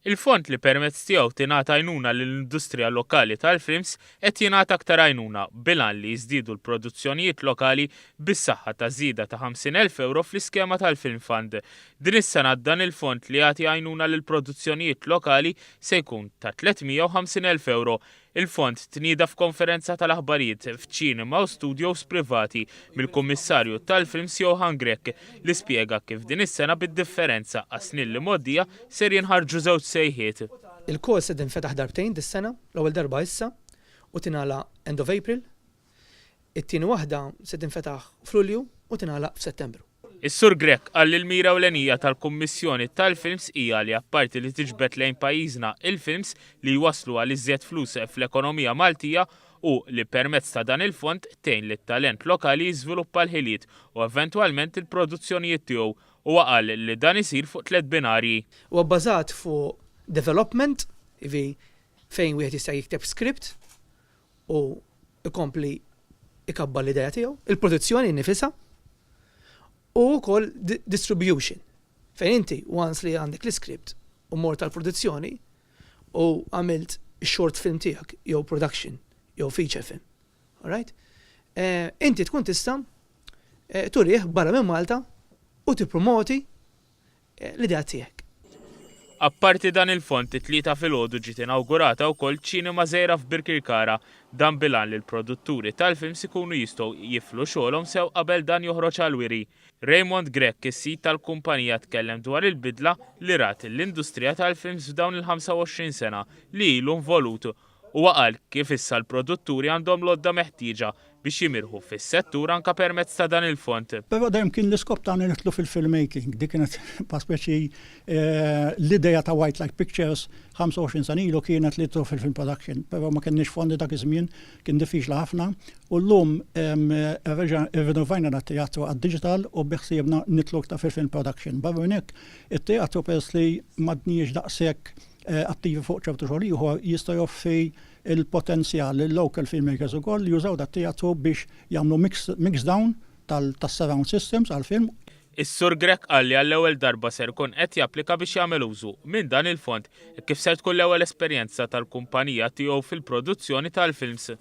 Il-fond li permezz tiegħu tingħata għajnuna lill-industrija lokali tal-films qed jingħata aktar għajnuna bilan li jiżdiedu l-produzzjonijiet lokali bis-saħħa ta' żieda ta' 50,000 euro fl-iskema tal-Film Fund. Din is-sena dan il-fond li jagħti għajnuna lill produzzjonijiet lokali se jkun ta' 350,000 euro. Il-fond tnieda f'konferenza tal-aħbarijiet f'ċinema u studios privati mill-Kummissarju tal-Films Johan Grech li spjega kif din is-sena bid-differenza għas-snin li moddija ser jinħarġu żewġ sejħiet. Il-kors se tinfetaħ darbtejn dis-sena, l-ewwel darba issa u tingħala end of April. It-tieni waħda se tinfetaħ f'Lulju u tingħala f'Settembru. Is-Sur Grech qal li l-mira ewlenija tal-Kummissjoni tal-Films hija li apparti li tiġbed lejn pajjiżna il-films li jwasslu għal iżjed flus fl-ekonomija Maltija u li permezz ta' dan il-fond tgħin lit talent lokali jiżviluppa l-ħiliet u eventwalment il-produzzjonijiet tiegħu u qal li dan isir fuq 3 binarji. Huwa bbażat fuq development, fejn wieħed jista' jikteb script u ikompli ikabba l-idea tiegħu, il-produzzjoni nifisha u wkoll distribution. Fejn inti once li għandek l-script u mort tal-produzzjoni u għamilt short film tiegħek jew production jew feature film. All right? Inti tkun tista' turih barra minn Malta u tippromoti l-idea tiegħek. Apparti dan il-fond it-tlieta filgħodu ġiet inawgurata wkoll ċinema żgħira f'Birkirkara dan bilan li l-produtturi tal-films ikunu jistgħu jiflu xogħolhom sew qabel dan joħroġ għall-wiri. Raymond Grech, is-sit tal-kumpanija tkellem dwar il-bidla li rat l-industrija tal-films f'dawn il-25 sena li ilu involut u qal kif issa l-produtturi għandhom l-għodda meħtieġa biex jimirħu fis-settur anke permezz ta' dan il-fond. Però dejjem kien l-iskop tagħna nitlu fil-filmmaking. Dik kienet paspeċi l-idea ta' White Light Pictures 25 sena ilu kienet li nitlu fil-film production. Però ma kienniex fondi dak iż-żmien, kien diffiċli ħafna. U llum irrinovajna dat-teatru għad-digital u biħsiebna nitlu ta' fil-film production. Barra minn hekk it-teatru peress li m'għadniex daqshekk attivi fuq ċertu xogħol ieħor jista' joffri il-potenzjal il-local filmmakers ukoll li jużaw dat-teatru biex jagħmlu mix down tas-surround systems għall-film. Is-Sur Grech qal li għall-ewwel darba ser ikun qed japplika biex jagħmel użu minn dan il-fond kif ser tkun l-ewwel esperjenza tal-kumpanija tiegħu fil-produzzjoni tal-films.